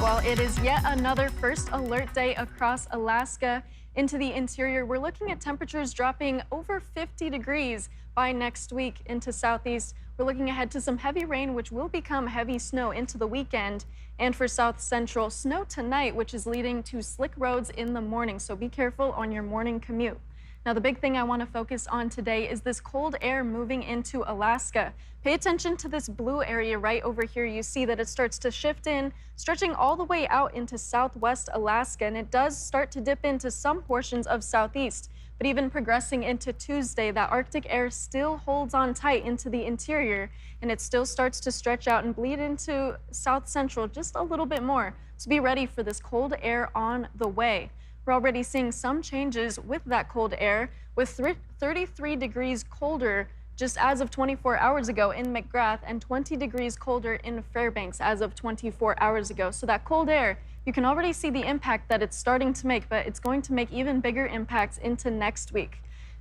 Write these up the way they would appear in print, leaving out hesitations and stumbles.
Well, it is yet another first alert day across Alaska. Into the interior, we're looking at temperatures dropping over 50 degrees by next week into southeast. We're looking ahead to some heavy rain, which will become heavy snow into the weekend. And for south central, snow tonight, which is leading to slick roads in the morning. So be careful on your morning commute. Now, the big thing I want to focus on today is this cold air moving into Alaska. Pay attention to this blue area right over here. You see that it starts to shift in, stretching all the way out into southwest Alaska, and it does start to dip into some portions of southeast. But even progressing into Tuesday, that Arctic air still holds on tight into the interior, and it still starts to stretch out and bleed into south central just a little bit more. So be ready for this cold air on the way. We're already seeing some changes with that cold air, with 33 degrees colder just as of 24 hours ago in McGrath and 20 degrees colder in Fairbanks as of 24 hours ago. So that cold air, you can already see the impact that it's starting to make, but it's going to make even bigger impacts into next week.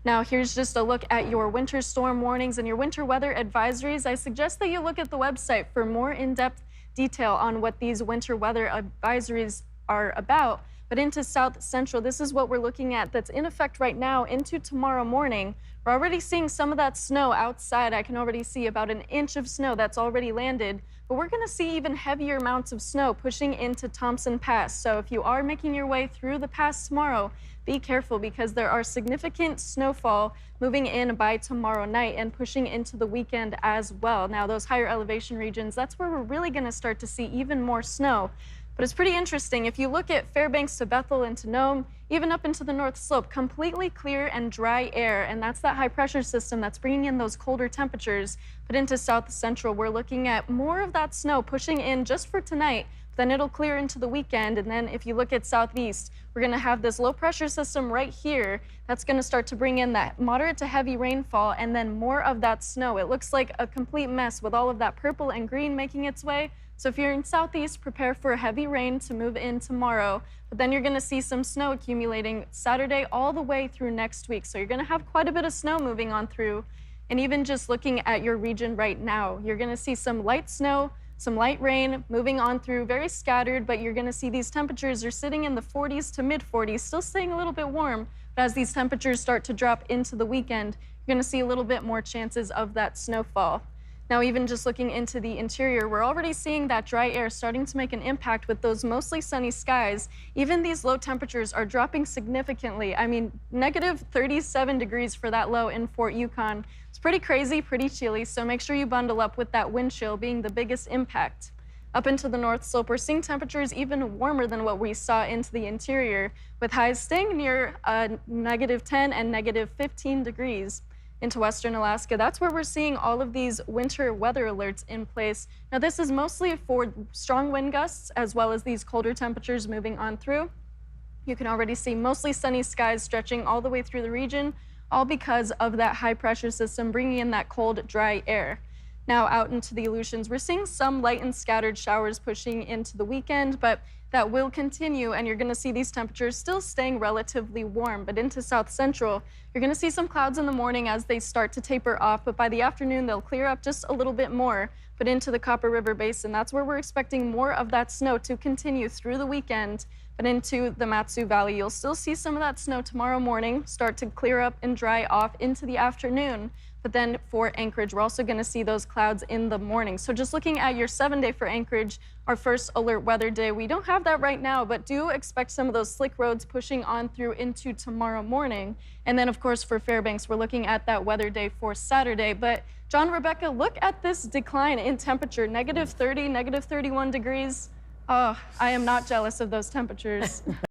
Now, here's just a look at your winter storm warnings and your winter weather advisories. I suggest that you look at the website for more in-depth detail on what these winter weather advisories are about. But into south central, this is what we're looking at that's in effect right now into tomorrow morning. We're already seeing some of that snow outside. I can already see about an inch of snow that's already landed. But we're going to see even heavier amounts of snow pushing into Thompson Pass. So if you are making your way through the pass tomorrow, be careful because there are significant snowfall moving in by tomorrow night and pushing into the weekend as well. Now, those higher elevation regions, that's where we're really going to start to see even more snow. But it's pretty interesting. If you look at Fairbanks to Bethel and to Nome, even up into the North Slope, completely clear and dry air. And that's that high pressure system that's bringing in those colder temperatures. But into south central, we're looking at more of that snow pushing in just for tonight. Then it'll clear into the weekend. And then if you look at southeast, we're going to have this low pressure system right here. That's going to start to bring in that moderate to heavy rainfall and then more of that snow. It looks like a complete mess with all of that purple and green making its way. So if you're in southeast, prepare for heavy rain to move in tomorrow. But then you're going to see some snow accumulating Saturday all the way through next week. So you're going to have quite a bit of snow moving on through. And even just looking at your region right now, you're going to see some light snow, some light rain moving on through, very scattered, but you're going to see these temperatures are sitting in the 40s to mid 40s, still staying a little bit warm. But as these temperatures start to drop into the weekend, you're going to see a little bit more chances of that snowfall. Now, even just looking into the interior, we're already seeing that dry air starting to make an impact with those mostly sunny skies. Even these low temperatures are dropping significantly. I mean, negative 37 degrees for that low in Fort Yukon. It's pretty crazy, pretty chilly, so make sure you bundle up with that wind chill being the biggest impact. Up into the North Slope, we're seeing temperatures even warmer than what we saw into the interior, with highs staying near negative 10 and negative 15 degrees. Into western Alaska, that's where we're seeing all of these winter weather alerts in place. Now, this is mostly for strong wind gusts as well as these colder temperatures moving on through. You can already see mostly sunny skies stretching all the way through the region, all because of that high pressure system bringing in that cold, dry air. Now, out into the Aleutians, we're seeing some light and scattered showers pushing into the weekend, but that will continue, and you're going to see these temperatures still staying relatively warm. But into south central, you're going to see some clouds in the morning as they start to taper off, but by the afternoon, they'll clear up just a little bit more. But into the Copper River Basin, that's where we're expecting more of that snow to continue through the weekend. But into the Mat-Su Valley, you'll still see some of that snow tomorrow morning start to clear up and dry off into the afternoon. But then for Anchorage, we're also going to see those clouds in the morning. So just looking at your 7-day for Anchorage, our first alert weather day, we don't have that right now, but do expect some of those slick roads pushing on through into tomorrow morning. And then, of course, for Fairbanks, we're looking at that weather day for Saturday. But John, Rebecca, look at this decline in temperature, negative 30, negative 31 degrees. Oh, I am not jealous of those temperatures.